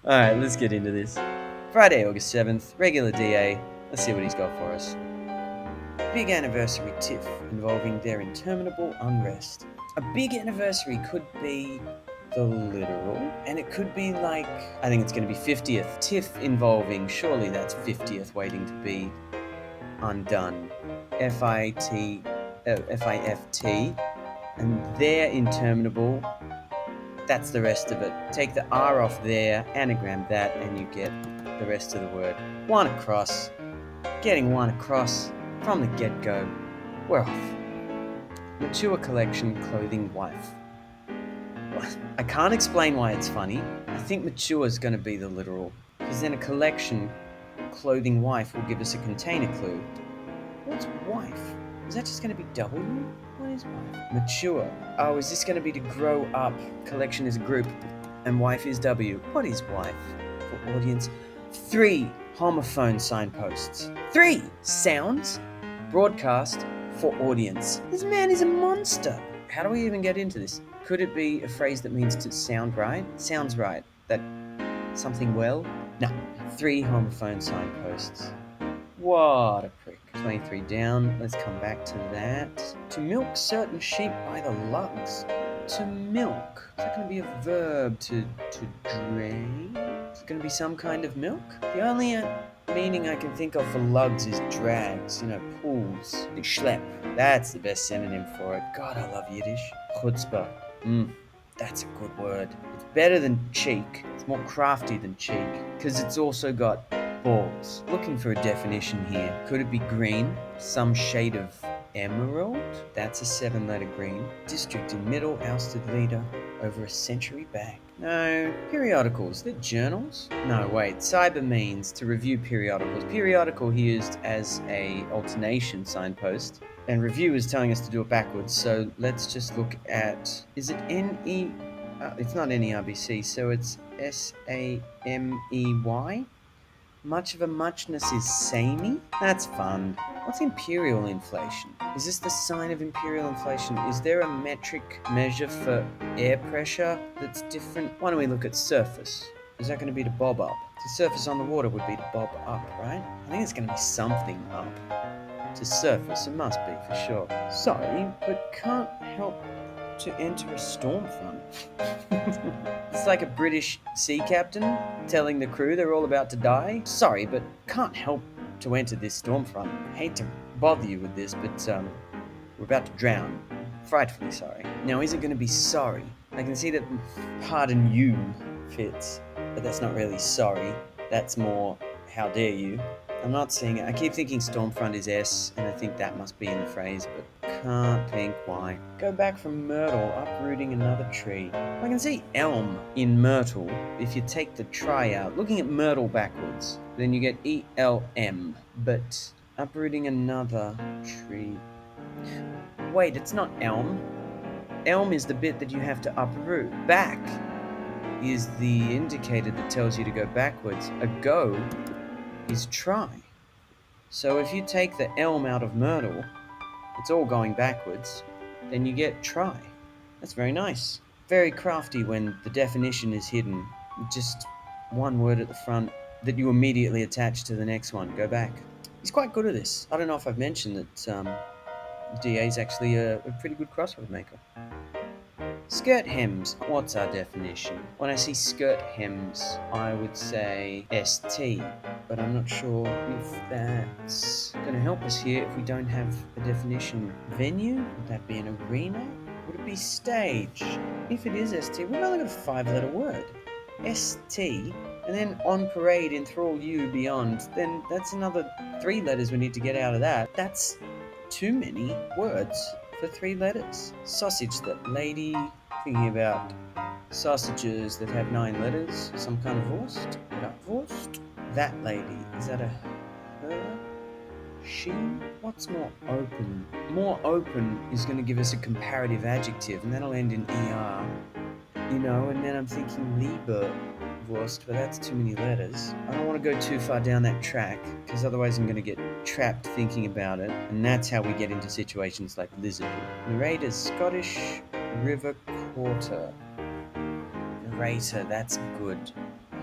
Alright, let's get into this. Friday, August 7th, regular DA. Let's see what he's got for us. Big anniversary tiff involving their interminable unrest. A big anniversary could be the literal, and it could be like, I think it's going to be 50th. Tiff involving, surely that's 50th waiting to be undone. F-I-T, F-I-F-T, and their interminable, that's the rest of it. Take the R off there, anagram that, and you get the rest of the word. One across. Getting one across from the get-go. We're off. Mature collection clothing wife. I can't explain why it's funny. I think mature is going to be the literal, because then a collection clothing wife will give us a container clue. What's wife? Is that just going to be W? What is wife? Mature. Oh, is this going to be to grow up? Collection is a group, and wife is W. What is wife? For audience. 3 homophone signposts. 3 sounds broadcast for audience. This man is a monster. How do we even get into this? Could it be a phrase that means to sound right? Sounds right. That something well? No. 3 homophone signposts. What a prick. 23 down. Let's come back to that. To milk certain sheep by the lugs. To milk. Is that going to be a verb? To drain? Is it going to be some kind of milk? The only meaning I can think of for lugs is drags, pulls. The schlep. That's the best synonym for it. God, I love Yiddish. Chutzpah. That's a good word. It's better than cheek. It's more crafty than cheek, because it's also got balls. Looking for a definition here. Could it be green? Some shade of emerald? That's a 7-letter green. District in middle, ousted leader over a century back. No. Periodicals. They're journals? No, wait. Cyber means to review periodicals. Periodical used as a alternation signpost. And review is telling us to do it backwards, so let's just look at... Is it N-E... it's not N-E-R-B-C, so it's S-A-M-E-Y? Much of a muchness is samey? That's fun. What's imperial inflation? Is this the sign of imperial inflation? Is there a metric measure for air pressure that's different? Why don't we look at surface? Is that going to be to bob up? To surface on the water would be to bob up, right? I think it's going to be something up. To surface, it must be for sure. Sorry, but can't help to enter a storm front. It's like a British sea captain telling the crew they're all about to die. Sorry, but can't help to enter this storm front. Hate to bother you with this, but we're about to drown. Frightfully sorry. Now, is it going to be sorry? I can see that pardon you fits, but that's not really sorry. That's more how dare you. I'm not seeing it. I keep thinking Stormfront is S, and I think that must be in the phrase, but can't think why. Go back from myrtle, uprooting another tree. I can see elm in myrtle if you take the try out. Looking at myrtle backwards, then you get E-L-M, but uprooting another tree. Wait, it's not elm. Elm is the bit that you have to uproot. Back is the indicator that tells you to go backwards. A go is try. So if you take the elm out of myrtle, it's all going backwards, then you get try. That's very nice. Very crafty when the definition is hidden. Just one word at the front that you immediately attach to the next one. Go back. He's quite good at this. I don't know if I've mentioned that DA is actually a pretty good crossword maker. Skirt hems. What's our definition? When I see skirt hems, I would say ST, but I'm not sure if that's going to help us here if we don't have a definition. Venue? Would that be an arena? Would it be stage? If it is ST, we've only got a 5-letter word. ST, and then on parade, enthrall you beyond, then that's another 3 letters we need to get out of that. That's too many words for 3 letters. Sausage, that lady, thinking about sausages that have 9 letters, some kind of Wurst, Wurst. That lady, is that a her? She? What's more open? More open is going to give us a comparative adjective, and that'll end in ER, and then I'm thinking Leberwurst, but that's too many letters. I don't want to go too far down that track, because otherwise I'm going to get trapped thinking about it, and that's how we get into situations like Lizard. Narrator, Scottish River Quarter. Narrator, that's good.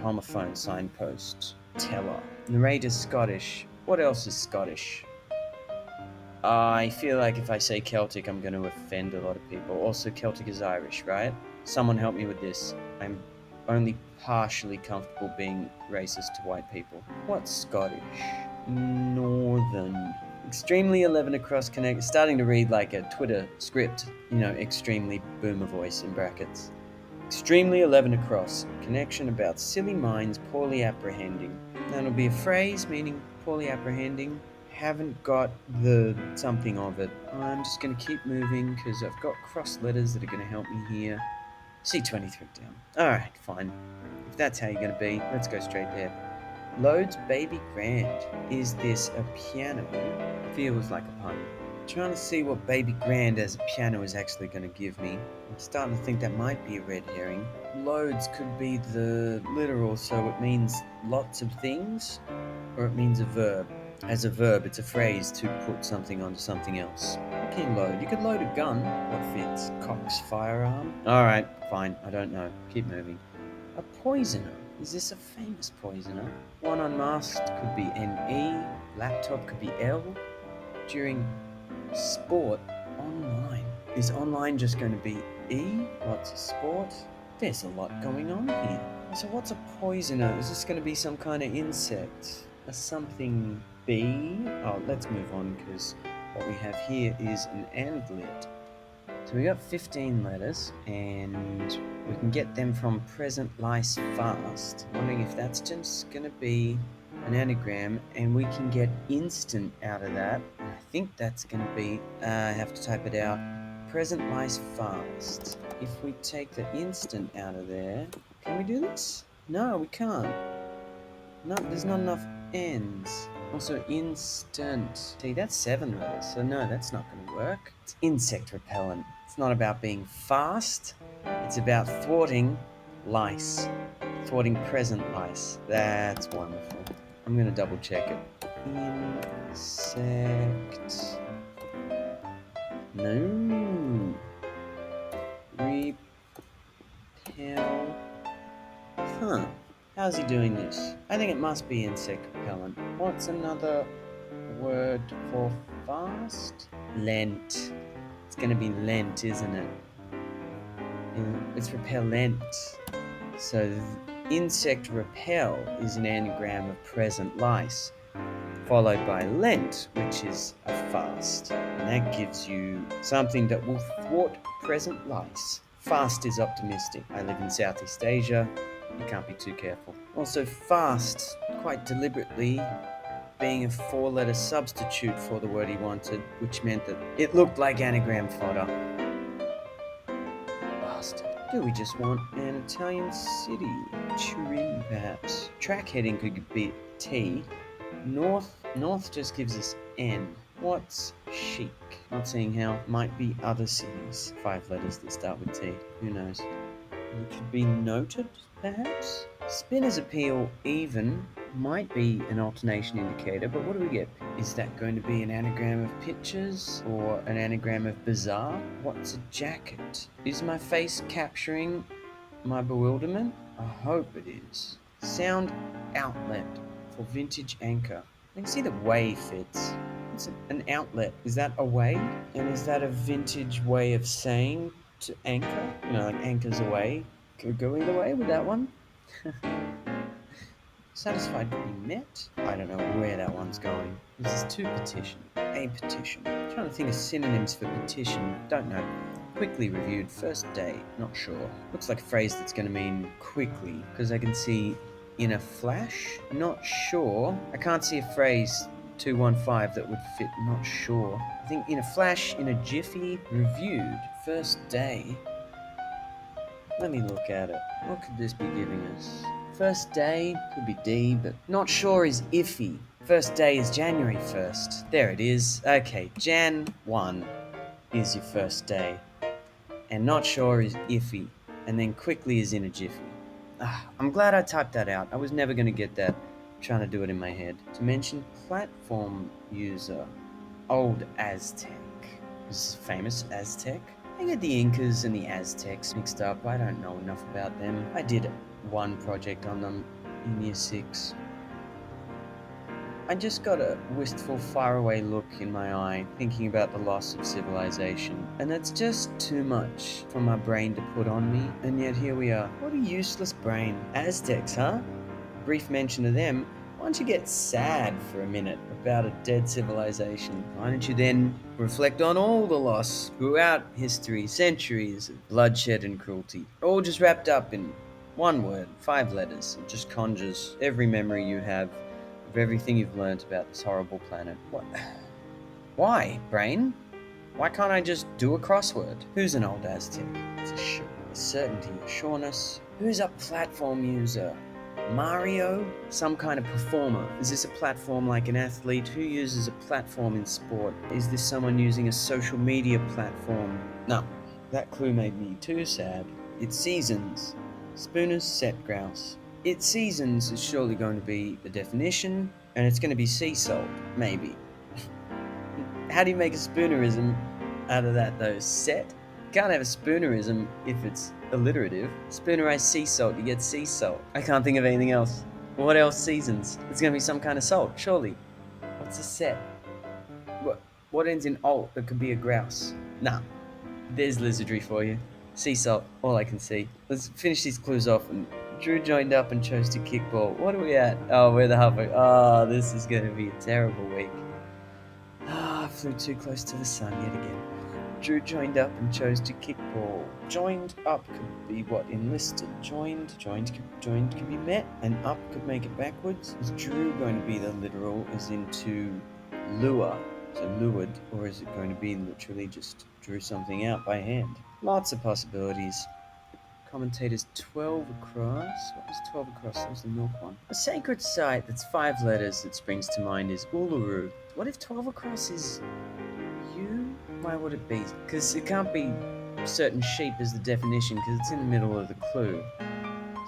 homophone, signpost, teller. Narrator Scottish. What else is Scottish? I feel like if I say Celtic, I'm going to offend a lot of people. Also, Celtic is Irish, right? Someone help me with this. I'm only partially comfortable being racist to white people. What's Scottish? Northern. Extremely 11 across connect. Starting to read like a Twitter script. You know, extremely boomer voice in brackets. Extremely 11 across. Connection about silly minds poorly apprehending. That'll be a phrase meaning poorly apprehending. Haven't got the something of it. I'm just going to keep moving because I've got cross letters that are going to help me here. C23 down. Alright, fine. If that's how you're going to be, let's go straight there. Loads Baby Grand. Is this a piano? Feels like a pun. Trying to see what Baby Grand as a piano is actually going to give me. I'm starting to think that might be a red herring. Loads could be the literal, so it means lots of things, or it means a verb. As a verb, it's a phrase to put something onto something else. What can you load? You could load a gun. What fits? Cock's firearm? Alright, fine. I don't know. Keep moving. A poisoner. Is this a famous poisoner? One unmasked could be NE. Laptop could be L. During sport, online. Is online just going to be E? What's a sport? There's a lot going on here. So what's a poisoner? Is this going to be some kind of insect? A something B? Oh, let's move on because what we have here is an andlet. So we got 15 letters and we can get them from present lice fast. Wondering if that's just going to be an anagram and we can get instant out of that. And I think that's going to be, I have to type it out, present lice fast. If we take the instant out of there, can we do this? No, we can't. No, there's not enough N's. Also, instant. See, that's 7 letters, so no, that's not going to work. It's insect repellent. It's not about being fast. It's about thwarting lice. Thwarting present lice. That's wonderful. I'm going to double check it. Insect. No. Repel. Huh. How's he doing this? I think it must be insect repellent. What's another word for fast? Lent. It's gonna be Lent, isn't it? It's repellent. So insect repel is an anagram of present lice, followed by Lent, which is a fast. And that gives you something that will thwart present lice. Fast is optimistic. I live in Southeast Asia. You can't be too careful. Also, fast, quite deliberately, being a 4-letter substitute for the word he wanted, which meant that it looked like anagram fodder. Bastard. Do we just want an Italian city? Turin, perhaps. Track heading could be T. North just gives us N. What's chic? Not seeing how. Might be other cities. 5 letters that start with T. Who knows? It could be noted, perhaps? Spinner's appeal even might be an alternation indicator, but what do we get? Is that going to be an anagram of pictures or an anagram of bizarre? What's a jacket? Is my face capturing my bewilderment? I hope it is. Sound outlet for vintage anchor. I can see the way fits. It's an outlet. Is that a way? And is that a vintage way of saying to anchor? You know, like anchors away. Could go either way with that one. Satisfied to be met? I don't know where that one's going. This is to petition. A petition. I'm trying to think of synonyms for petition. Don't know. Quickly reviewed. First day. Not sure. Looks like a phrase that's going to mean quickly, because I can see in a flash. Not sure. I can't see a phrase 215 that would fit. Not sure. I think in a flash, in a jiffy, reviewed. First day. Let me look at it. What could this be giving us? First day could be D, but not sure is iffy. First day is January 1st. There it is. Okay, Jan 1 is your first day. And not sure is iffy. And then quickly is in a jiffy. I'm glad I typed that out. I was never going to get that. I'm trying to do it in my head. To mention platform user. Old Aztec. This is famous Aztec. I get the Incas and the Aztecs mixed up. I don't know enough about them. I did one project on them in year 6. I just got a wistful, faraway look in my eye, thinking about the loss of civilization. And that's just too much for my brain to put on me, and yet here we are. What a useless brain. Aztecs, huh? Brief mention of them. Why don't you get sad for a minute about a dead civilization? Why don't you then reflect on all the loss throughout history, centuries of bloodshed and cruelty, all just wrapped up in one word, 5 letters. It just conjures every memory you have of everything you've learned about this horrible planet. What? Why, brain? Why can't I just do a crossword? Who's an old Aztec? It's a certainty, a sureness. Who's a platform user? Mario? Some kind of performer. Is this a platform like an athlete? Who uses a platform in sport? Is this someone using a social media platform? No, that clue made me too sad. It's seasons. Spooner's set grouse. Its seasons is surely going to be the definition, and it's going to be sea salt, maybe. How do you make a spoonerism out of that, though? Set? You can't have a spoonerism if it's alliterative. Spoonerize sea salt, you get sea salt. I can't think of anything else. What else seasons? It's going to be some kind of salt, surely. What's a set? What ends in alt that could be a grouse? Nah, there's lizardry for you. Sea salt, all I can see. Let's finish these clues off. And Drew joined up and chose to kickball. What are we at? Oh, we're the halfway. Oh, this is going to be a terrible week. I flew too close to the sun yet again. Drew joined up and chose to kickball. Joined up could be what? Enlisted. Joined could be met, and up could make it backwards. Is Drew going to be the literal, as into lure? So lured, or is it going to be literally just drew something out by hand? Lots of possibilities. Commentators 12 across. What was 12 across? That was the milk one. A sacred site that's 5 letters that springs to mind is Uluru. What if 12 across is you? Why would it be? Because it can't be certain sheep as the definition, because it's in the middle of the clue.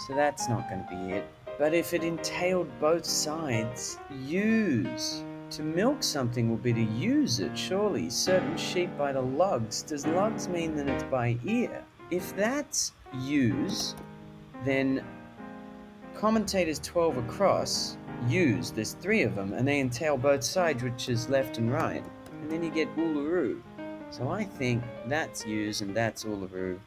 So that's not going to be it. But if it entailed both sides, use. To milk something will be to use it, surely. Certain sheep by the lugs. Does lugs mean that it's by ear? If that's use, then commentators 12 across, use, there's 3 of them, and they entail both sides, which is left and right. And then you get Uluru. So I think that's use and that's Uluru.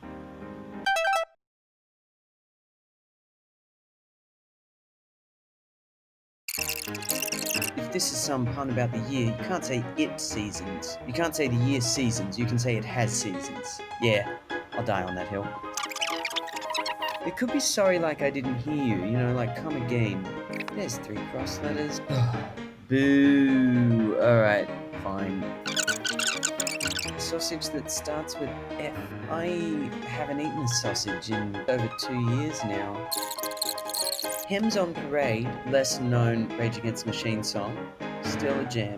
If this is some pun about the year, you can't say it seasons. You can't say the year seasons, you can say it has seasons. Yeah, I'll die on that hill. It could be sorry like I didn't hear you, like come again. There's 3 cross letters. Boo. Alright, fine. Sausage that starts with F. I haven't eaten a sausage in over 2 years now. Hems on Parade, lesser known Rage Against the Machine song. Still a jam.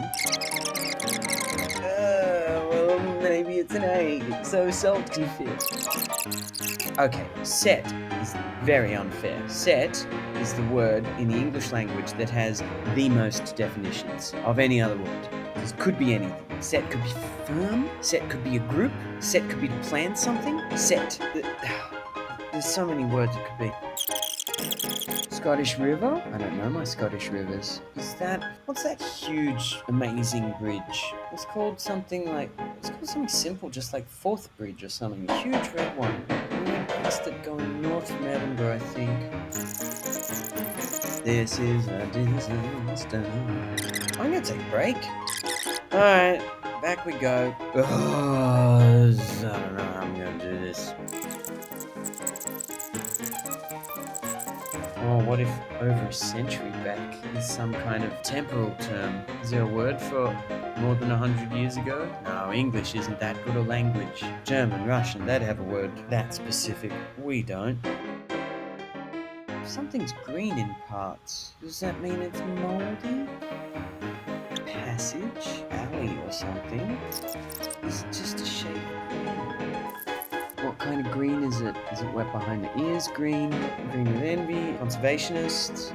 Well, maybe it's an A, so salt can fit. Okay, set is very unfair. Set is the word in the English language that has the most definitions of any other word. This could be anything. Set could be firm. Set could be a group. Set could be to plan something. Set. There's so many words it could be. Scottish River? I don't know my Scottish rivers. What's that huge, amazing bridge? It's called something simple, just like Forth Bridge or something. A huge red one. We went past it going north from Edinburgh, I think. This is a disaster. I'm gonna take a break. Alright, back we go. Oh, I don't know how I'm gonna do this. Oh, what if over a century back is some kind of temporal term? Is there a word for more than 100 years ago? No, English isn't that good a language. German, Russian, they'd have a word that specific. We don't. If something's green in parts, does that mean it's moldy? Passage? Alley or something? Is it just a shade of green? What kind of green is it? Is it wet behind the ears green? Green with envy? Conservationists?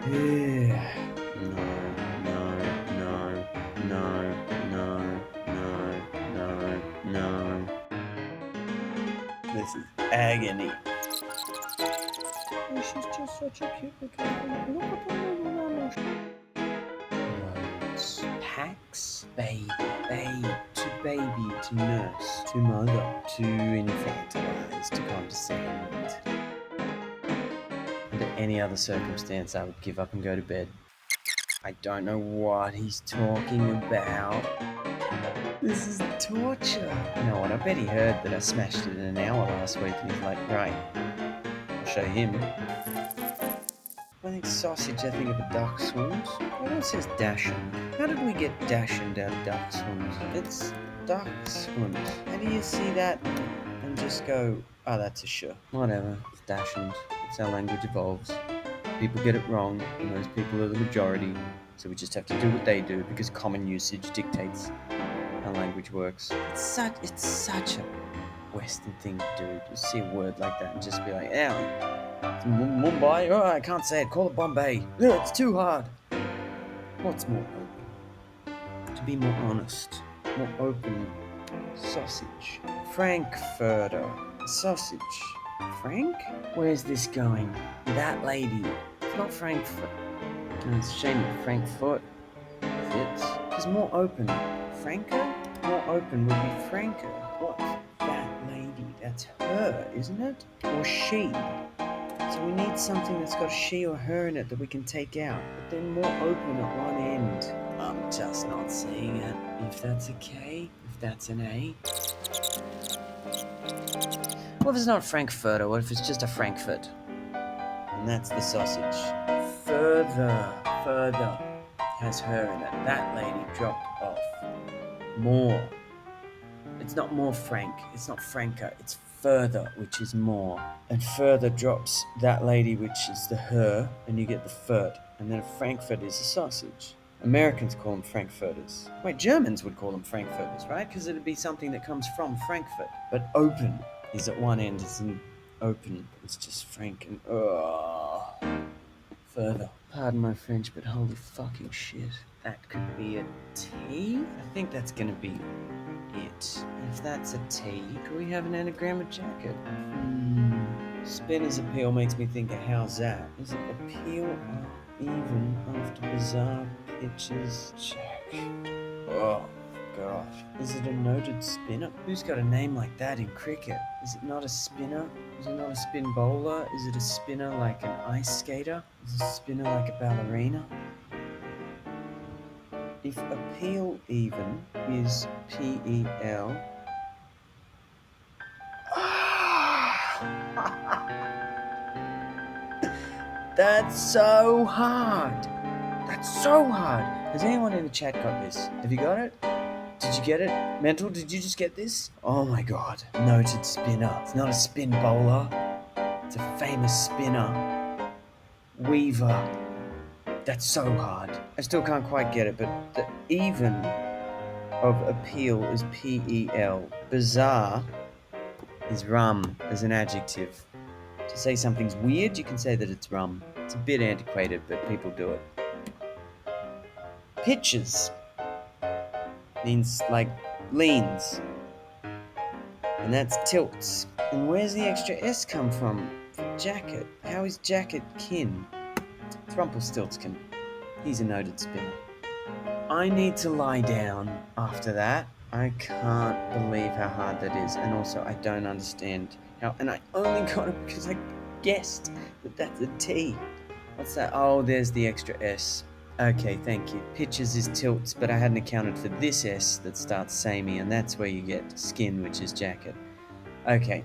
No. This is agony. she's just such a cute little loads. Packs, baby, to baby, to nurse, to mother, to infantilize, to condescend. Under any other circumstance, I would give up and go to bed. I don't know what he's talking about. This is torture. You know what? I bet he heard that I smashed it in an hour last week and he's like, right, I'll show him. I think sausage, I think of a duck swims. What else says dashing? How did we get dashing out of duck swims? It's duck swims. How do you see that and just go, oh, that's a sure. Whatever, it's dashing. It's how language evolves. People get it wrong, and those people are the majority. So we just have to do what they do because common usage dictates how language works. It's such a Western thing to do. You see a word like that and just be like, yeah, it's Mumbai. Oh, I can't say it. Call it Bombay. No, it's too hard. What's more open? To be more honest, more open. Sausage. Frankfurter. Sausage. Frank? Where's this going? That lady. It's not Frankfurt. No, it's a shame that Frankfurt fits. Because more open. Franco? More open would be Franco. What? That lady. That's her, isn't it? Or she. So we need something that's got she or her in it that we can take out. But then more open at one end. I'm just not seeing it. If that's a K, if that's an A. What if it's not Frankfurter? What if it's just a Frankfurt? And that's the sausage. Further has her in it. That lady dropped off. More. It's not more Frank. It's not Franca. It's further, which is more. And further drops that lady, which is the her, and you get the furt. And then a Frankfurt is a sausage. Americans call them Frankfurters. Wait, Germans would call them Frankfurters, right? Because it'd be something that comes from Frankfurt. But open is at one end, isn't open. It's just Frank and further. Pardon my French, but holy fucking shit. That could be a T? I think that's gonna be it. If that's a T, could we have an anagram of jacket? Spinner's appeal makes me think of how's that? Is it appeal or even after bizarre pitches? Check. Oh. Gosh, is it a noted spinner? Who's got a name like that in cricket? Is it not a spinner? Is it not a spin bowler? Is it a spinner like an ice skater? Is it a spinner like a ballerina? If appeal even is P-E-L... That's so hard! That's so hard! Has anyone in the chat got this? Have you got it? Did you get it? Mental, did you just get this? Oh my god. Noted spinner. It's not a spin bowler. It's a famous spinner. Weaver. That's so hard. I still can't quite get it, but the even of appeal is P-E-L. Bizarre is rum as an adjective. To say something's weird, you can say that it's rum. It's a bit antiquated, but people do it. Pitches means like leans, and that's tilts. And where's the extra S come from for jacket? How is jacket kin? It's Rumpelstiltskin. He's a noted spinner. I need to lie down after that. I can't believe how hard that is, and also I don't understand how, and I only got it because I guessed that that's a T. What's that? Oh, there's the extra S. Okay, thank you. Pitches is tilts, but I hadn't accounted for this S that starts samey, and that's where you get skin, which is jacket. Okay.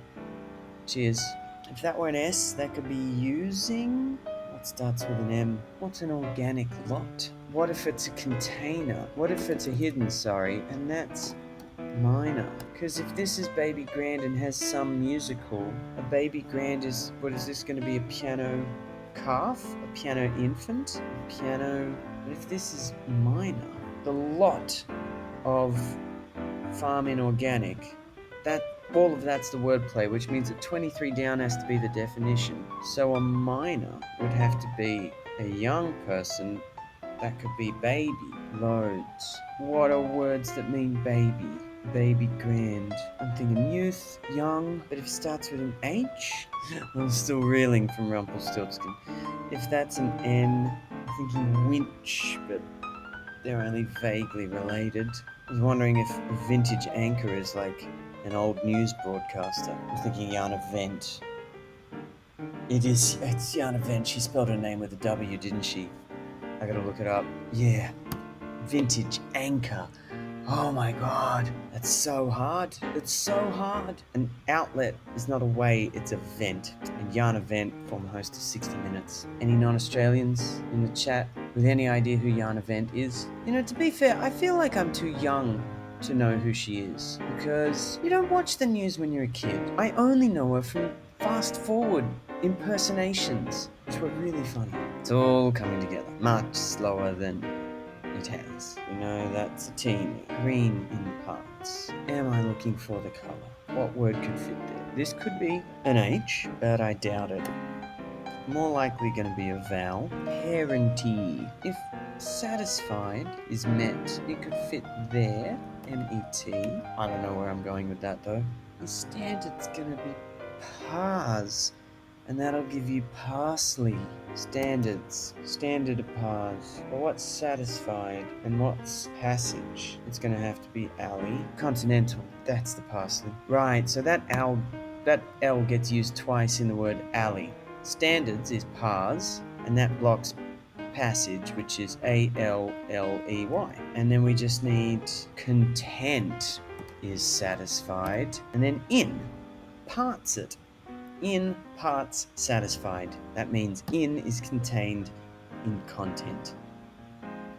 Cheers. If that were an S, that could be using... What starts with an M? What's an organic lot? What if it's a container? What if it's a hidden, and that's minor? Because if this is baby grand and has some musical, a baby grand is... What is this going to be, a piano... calf, a piano infant, a piano. But if this is minor, the lot of farm inorganic, that all of that's the wordplay, which means that 23 down has to be the definition. So a minor would have to be a young person. That could be baby. Loads. What are words that mean baby? baby, grand. I'm thinking youth, young, but if it starts with an H, I'm still reeling from Rumpelstiltskin. If that's an N, I'm thinking winch, but they're only vaguely related. I was wondering if vintage anchor is like an old news broadcaster. I'm thinking Yana Vent. It's Yana Vent. She spelled her name with a W, didn't she? I gotta look it up. Yeah, vintage anchor. Oh my god, that's so hard. It's so hard. An outlet is not a way, it's a vent. And Yana Vent, former host of 60 Minutes. Any non-Australians in the chat with any idea who Yana Vent is? You know, to be fair, I feel like I'm too young to know who she is, because you don't watch the news when you're a kid. I only know her from fast forward impersonations, which were really funny. It's all coming together, much slower than it has. We know that's a teeny green in parts. Am I looking for the colour? What word could fit there? This could be an H, but I doubt it. More likely going to be a vowel. Parenty. If satisfied is met, it could fit there. M-E-T. I don't know where I'm going with that though. The standard's going to be pars. And that'll give you parsley. Standards. Standard of pars. Well, what's satisfied and what's passage? It's going to have to be alley. Continental. That's the parsley. Right, so that L gets used twice in the word alley. Standards is pars, and that blocks passage, which is A-L-L-E-Y. And then we just need content is satisfied. And then in. Parts it. In parts satisfied. That means in is contained in content.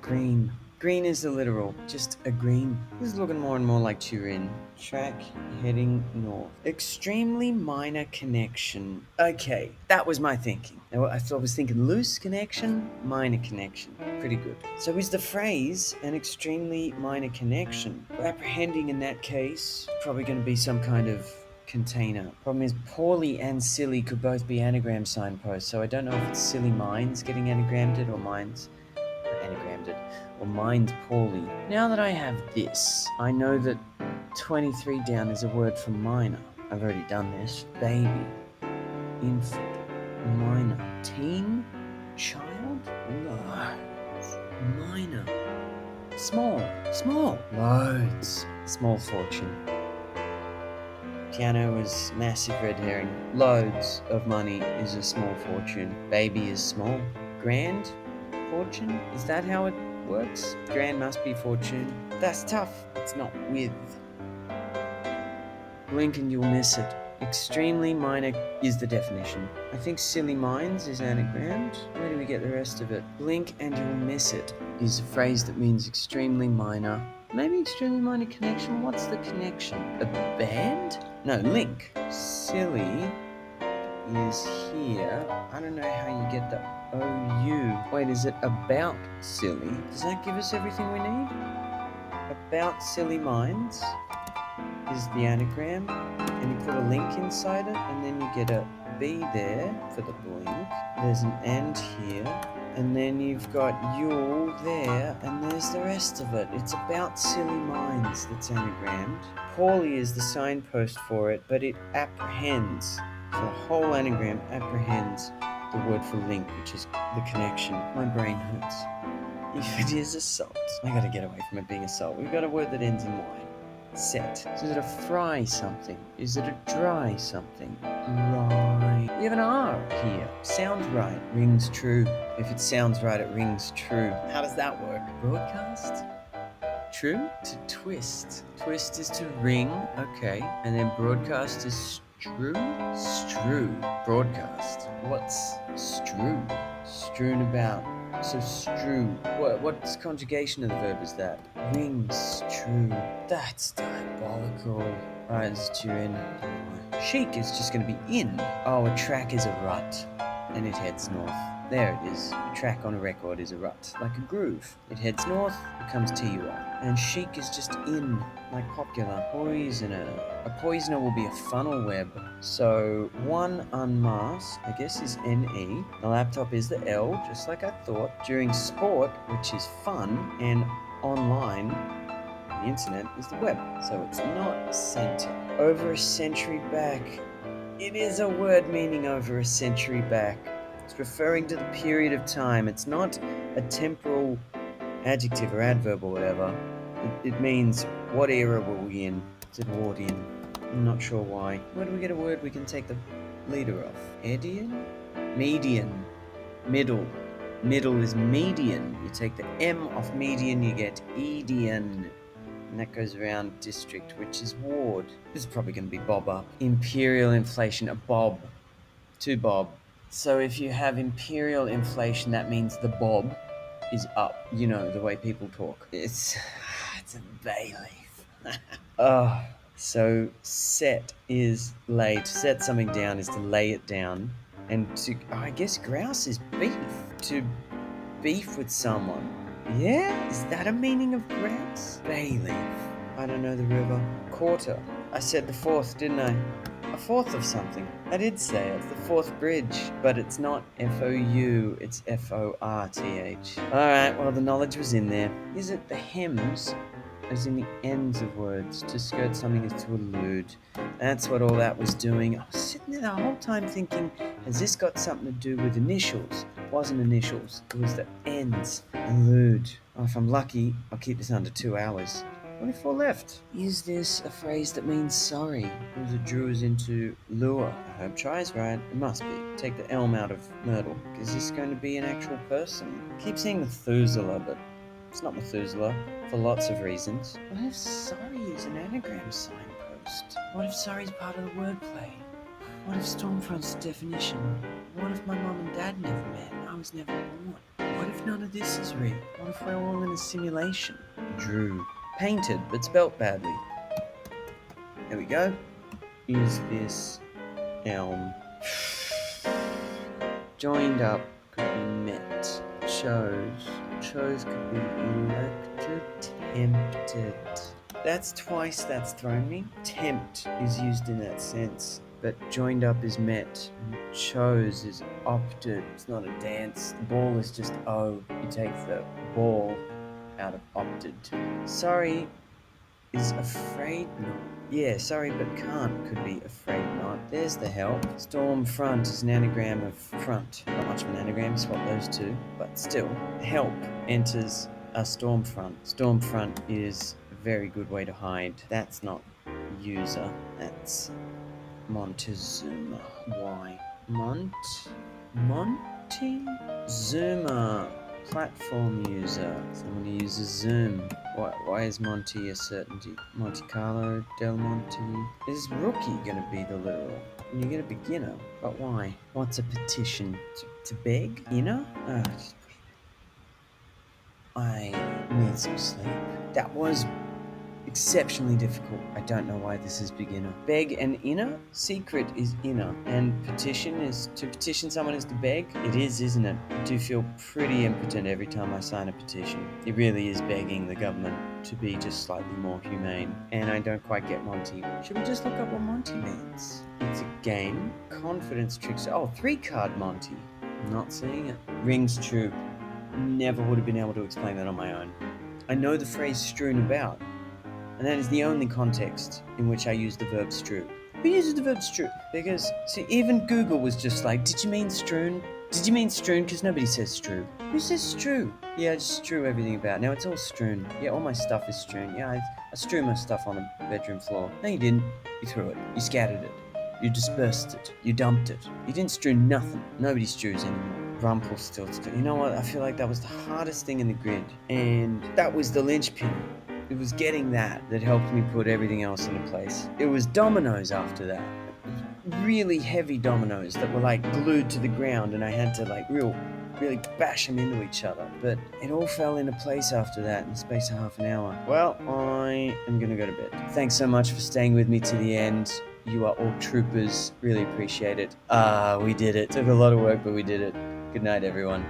Green. Green is the literal, just a green. This is looking more and more like Turin. Track heading north. Extremely minor connection. Okay, that was my thinking. Now, I was thinking loose connection, minor connection. Pretty good. So is the phrase an extremely minor connection? We're apprehending in that case, probably going to be some kind of container. Problem is, poorly and silly could both be anagram signposts, so I don't know if it's silly minds getting anagrammed or minds anagrammed it, or minds poorly. Now that I have this, I know that 23 down is a word for minor. I've already done this. Baby, infant, minor, teen, child, loads, minor, small, loads, small fortune. Piano is massive red herring. Loads of money is a small fortune. Baby is small. Grand fortune? Is that how it works? Grand must be fortune. That's tough. It's not with. Blink and you'll miss it. Extremely minor is the definition. I think silly minds is anagrammed. Where do we get the rest of it? Blink and you'll miss it is a phrase that means extremely minor. Maybe extremely minor connection. What's the connection? A band? No, link. Silly is here. I don't know how you get the OU. Wait, is it about silly? Does that give us everything we need? About silly minds is the anagram, and you put a link inside it, and then you get a B there for the blink. There's an and here, and then you've got you'll there, and there's the rest of it. It's about silly minds that's anagrammed. Poorly is the signpost for it, but it apprehends. So the whole anagram apprehends the word for link, which is the connection. My brain hurts. If it is a salt, I gotta get away from it being a salt. We've got a word that ends in Y. Set. So is it a fry something? Is it a dry something? Right. We have an R here. Sounds right. Rings true. If it sounds right, it rings true. How does that work? Broadcast? True? To twist. Twist is to ring. Okay. And then broadcast is strew? Strew. Broadcast. What's strew? Strewn about. So strew. What's conjugation of the verb is that? Rings true. That's diabolical. Alright, let's chew in. Chic is just going to be in. Oh, a track is a rut. And it heads north. There it is. A track on a record is a rut. Like a groove. It heads north, becomes TUR. And chic is just in. Like popular. Poisoner. A poisoner will be a funnel web. So, one unmasked, I guess, is NE. The laptop is the L, just like I thought. During sport, which is fun, and online the internet is the web, so it's not center. Over a century back. It is a word meaning over a century back. It's referring to the period of time. It's not a temporal adjective or adverb or whatever. It means what era were we in? It's Edwardian. I'm not sure why. Where do we get a word we can take the leader off? Edian? Median. Middle. Middle is median. You take the M off median, you get Edian. And that goes around district, which is ward. This is probably going to be bob up. Imperial inflation, a bob. 2 bob. So if you have imperial inflation, that means the bob is up. You know, the way people talk. It's a bay leaf. Oh, so set is lay. To set something down is to lay it down. And I guess grouse is beef. To beef with someone. Yeah? Is that a meaning of grouse? Bay leaf. I don't know the river. Quarter. I said the fourth, didn't I? A fourth of something. I did say it. It's the fourth bridge, but it's not F-O-U, it's F-O-R-T-H. Alright, well, the knowledge was in there. Is it the hems, as in the ends of words? To skirt something is to allude. That's what all that was doing. I was sitting there the whole time thinking, has this got something to do with initials? It wasn't initials, it was the ends. Allude. Oh, if I'm lucky, I'll keep this under 2 hours. Only 4 left. Is this a phrase that means sorry? Or is it drew us into lure? I hope tries right. It must be. Take the elm out of Myrtle. Is this going to be an actual person? I keep saying Methuselah, but it's not Methuselah for lots of reasons. What if sorry is an anagram signpost? What if sorry is part of the wordplay? What if Stormfront's definition? What if my mom and dad never met? I was never born. What if none of this is real? What if we're all in a simulation? Drew. Painted, but spelt badly. There we go. Is this elm? Joined up could be met. Chose. Chose could be elected. Tempted. That's twice that's thrown me. Tempt is used in that sense. But joined up is met. Chose is opted. It's not a dance. The ball is just O. You take the ball out of opted. Sorry is afraid not. Yeah, sorry but can't could be afraid not. There's the help. Storm front is an anagram of front. Not much of an anagram, swap those two. But still, help enters a storm front. Storm front is a very good way to hide. That's not user. That's Montezuma. Why? Montezuma. Platform user. Someone who uses Zoom. Why is Monty a certainty? Monte Carlo, Del Monte. Is rookie gonna be the literal? You get a beginner, but why? What's a petition? To beg? You know? I need some sleep. That was exceptionally difficult. I don't know why this is beginner. Beg and inner? Secret is inner. And petition is to petition someone is to beg? It is, isn't it? I do feel pretty impotent every time I sign a petition. It really is begging the government to be just slightly more humane. And I don't quite get Monty. Should we just look up what Monty means? It's a game. Confidence tricks. Oh, 3-card Monty. I'm not seeing it. Rings true. Never would have been able to explain that on my own. I know the phrase strewn about. And that is the only context in which I use the verb strew. Who uses the verb strew? Because, see, even Google was just like, did you mean strewn? Did you mean strewn? Because nobody says strew. Who says strew? Yeah, I just strew everything about. Now it's all strewn. Yeah, all my stuff is strewn. Yeah, I strew my stuff on the bedroom floor. No, you didn't. You threw it. You scattered it. You dispersed it. You dumped it. You didn't strew nothing. Nobody strews anymore. Rumpelstiltskin. You know what? I feel like that was the hardest thing in the grid. And that was the linchpin. It was getting that helped me put everything else into place. It was dominoes after that. Really heavy dominoes that were like glued to the ground and I had to like really bash them into each other. But it all fell into place after that in the space of half an hour. Well, I am gonna go to bed. Thanks so much for staying with me to the end. You are all troopers. Really appreciate it. We did it. Took a lot of work, but we did it. Good night, everyone.